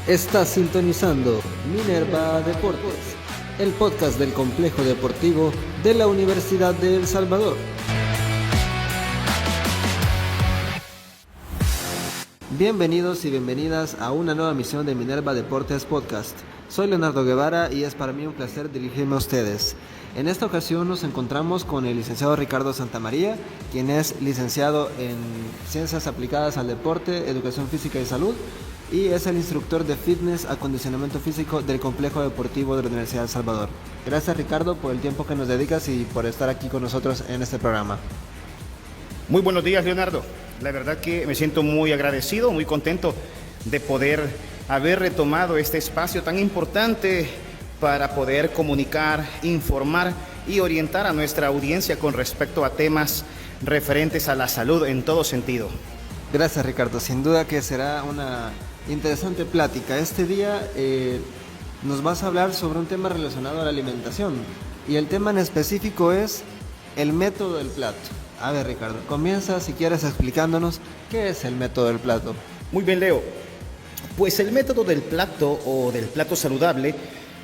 Estás sintonizando Minerva Deportes, el podcast del complejo deportivo de la Universidad de El Salvador. Bienvenidos y bienvenidas a una nueva emisión de Minerva Deportes Podcast. Soy Leonardo Guevara y es para mí un placer dirigirme a ustedes. En esta ocasión nos encontramos con el licenciado Ricardo Santamaría, quien es licenciado en Ciencias Aplicadas al Deporte, Educación Física y Salud, y es el instructor de fitness, acondicionamiento físico del complejo deportivo de la Universidad de El Salvador. Gracias, Ricardo, por el tiempo que nos dedicas y por estar aquí con nosotros en este programa. Muy buenos días, Leonardo. La verdad que me siento muy agradecido, muy contento de poder haber retomado este espacio tan importante para poder comunicar, informar y orientar a nuestra audiencia con respecto a temas referentes a la salud en todo sentido. Gracias, Ricardo. Sin duda que será una interesante plática. Este día nos vas a hablar sobre un tema relacionado a la alimentación y el tema en específico es el método del plato. A ver, Ricardo, comienza si quieres explicándonos qué es el método del plato. Muy bien, Leo. Pues el método del plato o del plato saludable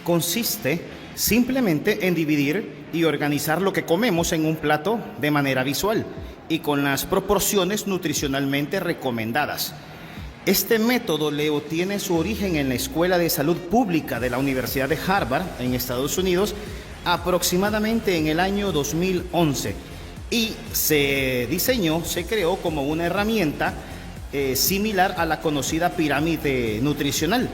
consiste simplemente en dividir y organizar lo que comemos en un plato de manera visual y con las proporciones nutricionalmente recomendadas. Este método, Leo, tiene su origen en la Escuela de Salud Pública de la Universidad de Harvard, en Estados Unidos, aproximadamente en el año 2011. Y se creó como una herramienta similar a la conocida pirámide nutricional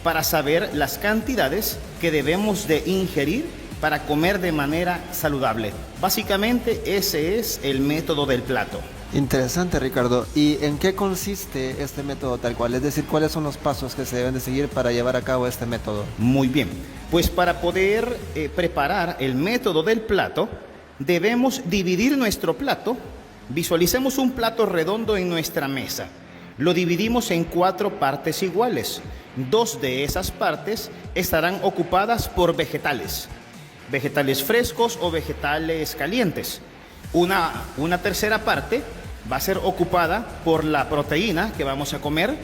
para saber las cantidades que debemos de ingerir para comer de manera saludable. Básicamente ese es el método del plato. Interesante, Ricardo. ¿Y en qué consiste este método tal cual? Es decir, ¿cuáles son los pasos que se deben de seguir para llevar a cabo este método? Muy bien, pues para poder preparar el método del plato, debemos dividir nuestro plato. Visualicemos un plato redondo en nuestra mesa. Lo dividimos en 4 partes iguales. 2 de esas partes estarán ocupadas por vegetales frescos o vegetales calientes. Una tercera parte va a ser ocupada por la proteína que vamos a comer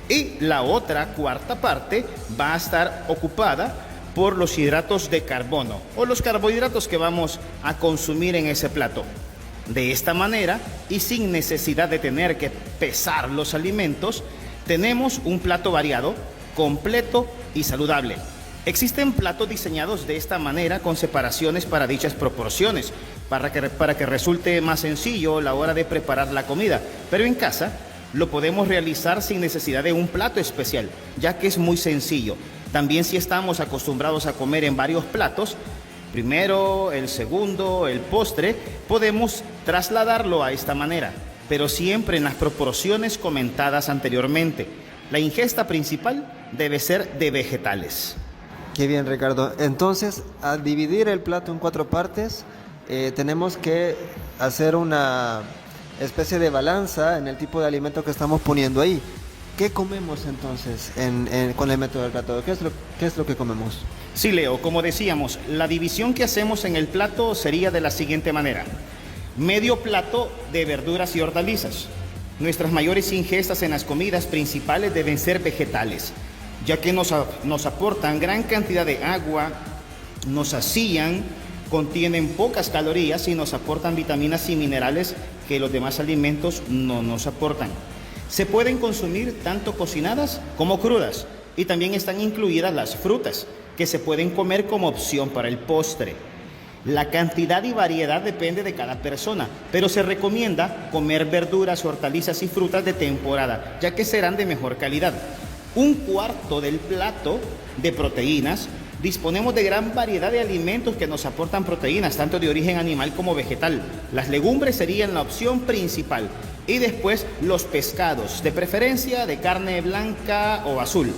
y la otra cuarta parte va a estar ocupada por los hidratos de carbono o los carbohidratos que vamos a consumir en ese plato. De esta manera y sin necesidad de tener que pesar los alimentos, tenemos un plato variado, completo y saludable. Existen platos diseñados de esta manera con separaciones para dichas proporciones, para que resulte más sencillo la hora de preparar la comida. Pero en casa lo podemos realizar sin necesidad de un plato especial, ya que es muy sencillo. También si estamos acostumbrados a comer en varios platos, primero, el segundo, el postre, podemos trasladarlo a esta manera, pero siempre en las proporciones comentadas anteriormente. La ingesta principal debe ser de vegetales. Qué bien, Ricardo. Entonces, al dividir el plato en 4 partes, tenemos que hacer una especie de balanza en el tipo de alimento que estamos poniendo ahí. ¿Qué comemos entonces con el método del plato? ¿Qué es lo que comemos? Sí, Leo, como decíamos, la división que hacemos en el plato sería de la siguiente manera. Medio plato de verduras y hortalizas. Nuestras mayores ingestas en las comidas principales deben ser vegetales, ya que nos aportan gran cantidad de agua, nos sacían, contienen pocas calorías y nos aportan vitaminas y minerales que los demás alimentos no nos aportan. Se pueden consumir tanto cocinadas como crudas y también están incluidas las frutas, que se pueden comer como opción para el postre. La cantidad y variedad depende de cada persona, pero se recomienda comer verduras, hortalizas y frutas de temporada, ya que serán de mejor calidad. Un cuarto del plato de proteínas. Disponemos de gran variedad de alimentos que nos aportan proteínas, tanto de origen animal como vegetal. Las legumbres serían la opción principal. Y después los pescados, de preferencia de carne blanca o azul.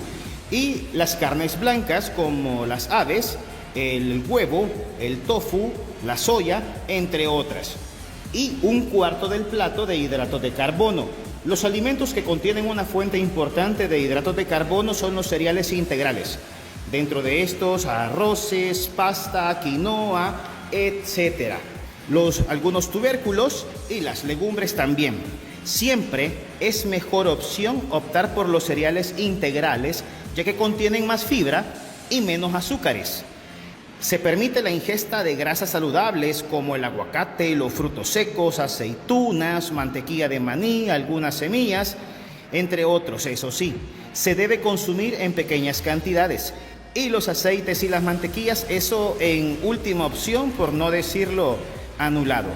Y las carnes blancas como las aves, el huevo, el tofu, la soya, entre otras. Y un cuarto del plato de hidratos de carbono. Los alimentos que contienen una fuente importante de hidratos de carbono son los cereales integrales. Dentro de estos, arroces, pasta, quinoa, etc. Algunos tubérculos y las legumbres también. Siempre es mejor opción optar por los cereales integrales, ya que contienen más fibra y menos azúcares. Se permite la ingesta de grasas saludables como el aguacate, los frutos secos, aceitunas, mantequilla de maní, algunas semillas, entre otros. Eso sí, se debe consumir en pequeñas cantidades. Y los aceites y las mantequillas, eso en última opción, por no decirlo anulado.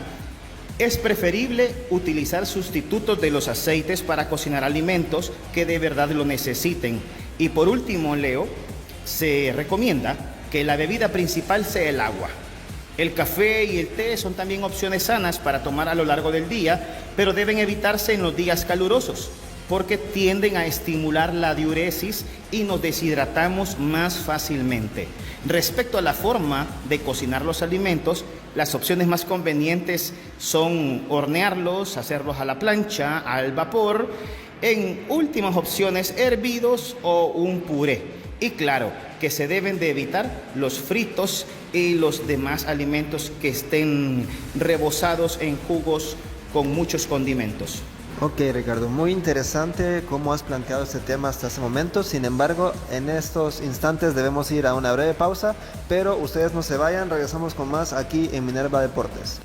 Es preferible utilizar sustitutos de los aceites para cocinar alimentos que de verdad lo necesiten. Y por último, Leo, se recomienda que la bebida principal sea el agua. El café y el té son también opciones sanas para tomar a lo largo del día, pero deben evitarse en los días calurosos, porque tienden a estimular la diuresis y nos deshidratamos más fácilmente. Respecto a la forma de cocinar los alimentos, las opciones más convenientes son hornearlos, hacerlos a la plancha, al vapor, en últimas opciones hervidos o un puré. Y claro, que se deben de evitar los fritos y los demás alimentos que estén rebozados en jugos con muchos condimentos. Ok, Ricardo, muy interesante cómo has planteado este tema hasta ese momento. Sin embargo, en estos instantes debemos ir a una breve pausa, pero ustedes no se vayan, regresamos con más aquí en Minerva Deportes.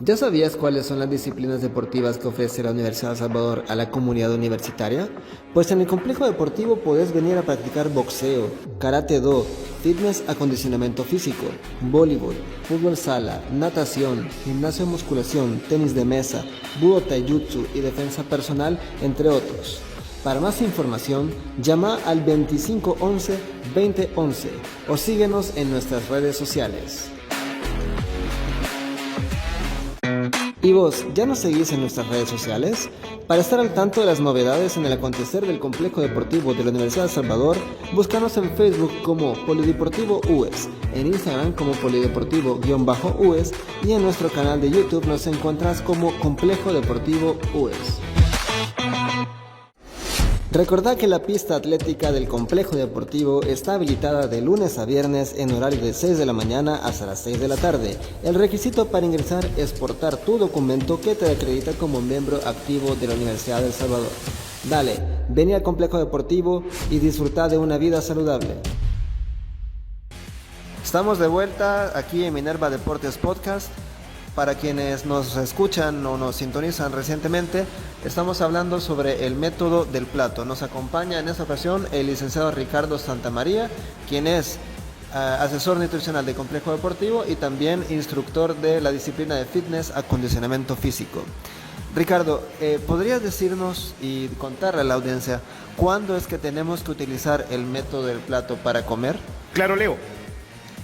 ¿Ya sabías cuáles son las disciplinas deportivas que ofrece la Universidad de El Salvador a la comunidad universitaria? Pues en el complejo deportivo podés venir a practicar boxeo, karate do, fitness acondicionamiento físico, voleibol, fútbol sala, natación, gimnasio de musculación, tenis de mesa, budo taijutsu y defensa personal, entre otros. Para más información, llama al 2511-2011 o síguenos en nuestras redes sociales. ¿Y vos, ya nos seguís en nuestras redes sociales? Para estar al tanto de las novedades en el acontecer del complejo deportivo de la Universidad de El Salvador, búscanos en Facebook como Polideportivo UES, en Instagram como Polideportivo_UES y en nuestro canal de YouTube nos encontrás como Complejo Deportivo UES. Recordá que la pista atlética del complejo deportivo está habilitada de lunes a viernes en horario de 6 de la mañana hasta las 6 de la tarde. El requisito para ingresar es portar tu documento que te acredita como miembro activo de la Universidad de El Salvador. Dale, vení al complejo deportivo y disfruta de una vida saludable. Estamos de vuelta aquí en Minerva Deportes Podcast. Para quienes nos escuchan o nos sintonizan recientemente, estamos hablando sobre el método del plato. Nos acompaña en esta ocasión el licenciado Ricardo Santamaría, quien es asesor nutricional de Complejo Deportivo y también instructor de la disciplina de fitness acondicionamiento físico. Ricardo, ¿podrías decirnos y contarle a la audiencia cuándo es que tenemos que utilizar el método del plato para comer? Claro, Leo.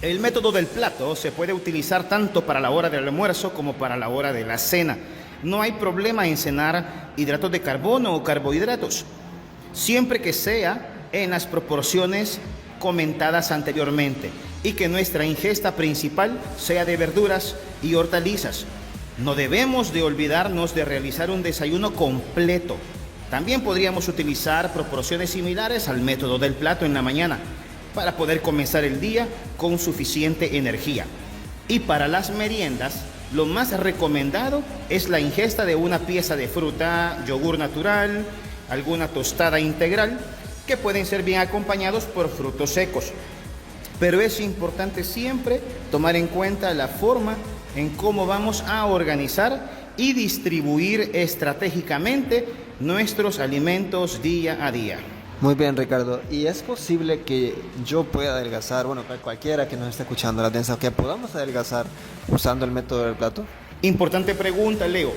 El método del plato se puede utilizar tanto para la hora del almuerzo como para la hora de la cena. No hay problema en cenar hidratos de carbono o carbohidratos, siempre que sea en las proporciones comentadas anteriormente y que nuestra ingesta principal sea de verduras y hortalizas. No debemos de olvidarnos de realizar un desayuno completo. También podríamos utilizar proporciones similares al método del plato en la mañana, para poder comenzar el día con suficiente energía. Y para las meriendas, lo más recomendado es la ingesta de una pieza de fruta, yogur natural, alguna tostada integral, que pueden ser bien acompañados por frutos secos. Pero es importante siempre tomar en cuenta la forma en cómo vamos a organizar y distribuir estratégicamente nuestros alimentos día a día. Muy bien, Ricardo. ¿Y es posible que yo pueda adelgazar, cualquiera que nos esté escuchando la audiencia, que podamos adelgazar usando el método del plato? Importante pregunta, Leo.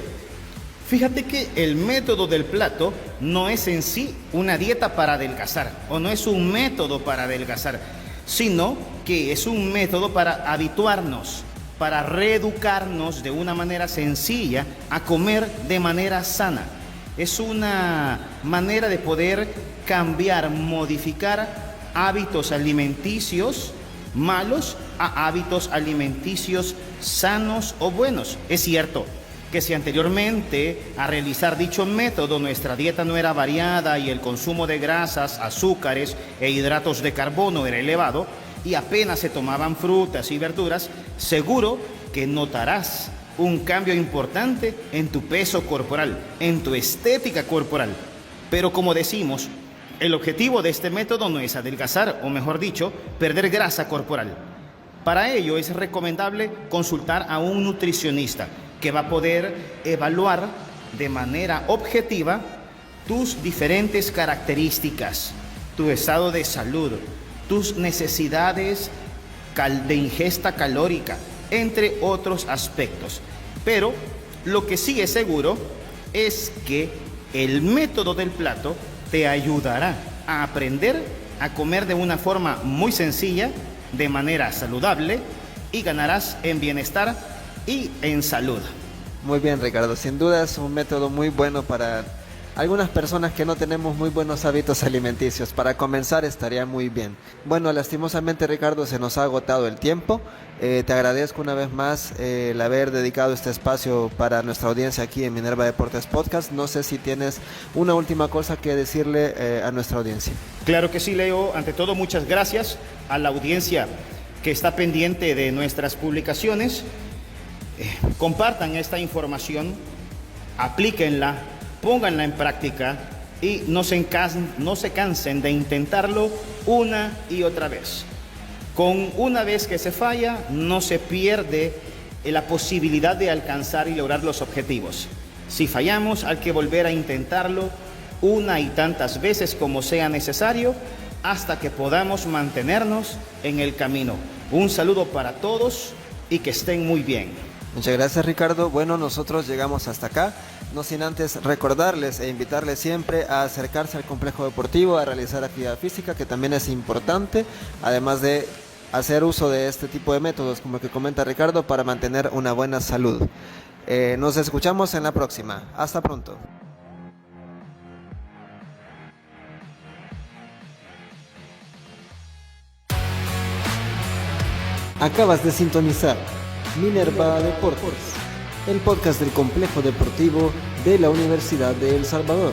Fíjate que el método del plato no es en sí una dieta para adelgazar, o no es un método para adelgazar, sino que es un método para habituarnos, para reeducarnos de una manera sencilla a comer de manera sana. Es una manera de poder cambiar, modificar hábitos alimenticios malos a hábitos alimenticios sanos o buenos. Es cierto que si anteriormente a realizar dicho método nuestra dieta no era variada y el consumo de grasas, azúcares e hidratos de carbono era elevado y apenas se tomaban frutas y verduras, seguro que notarás un cambio importante en tu peso corporal, en tu estética corporal. Pero como decimos, el objetivo de este método no es adelgazar, o mejor dicho, perder grasa corporal. Para ello es recomendable consultar a un nutricionista que va a poder evaluar de manera objetiva tus diferentes características, tu estado de salud, tus necesidades de ingesta calórica, entre otros aspectos. Pero lo que sí es seguro es que el método del plato te ayudará a aprender a comer de una forma muy sencilla, de manera saludable, y ganarás en bienestar y en salud. Muy bien, Ricardo, sin duda es un método muy bueno para algunas personas que no tenemos muy buenos hábitos alimenticios. Para comenzar estaría muy bien. Bueno, lastimosamente, Ricardo, se nos ha agotado el tiempo. Te agradezco una vez más el haber dedicado este espacio para nuestra audiencia aquí en Minerva Deportes Podcast. No sé si tienes una última cosa que decirle a nuestra audiencia. Claro que sí, Leo. Ante todo, muchas gracias a la audiencia que está pendiente de nuestras publicaciones. Compartan esta información, aplíquenla, pónganla en práctica y no se cansen de intentarlo una y otra vez. Con una vez que se falla, no se pierde la posibilidad de alcanzar y lograr los objetivos. Si fallamos, hay que volver a intentarlo una y tantas veces como sea necesario hasta que podamos mantenernos en el camino. Un saludo para todos y que estén muy bien. Muchas gracias, Ricardo. Bueno, nosotros llegamos hasta acá, no sin antes recordarles e invitarles siempre a acercarse al complejo deportivo, a realizar actividad física, que también es importante, además de hacer uso de este tipo de métodos, como el que comenta Ricardo, para mantener una buena salud. Nos escuchamos en la próxima. Hasta pronto. Acabas de sintonizar Minerva Deportes, el podcast del complejo deportivo de la Universidad de El Salvador.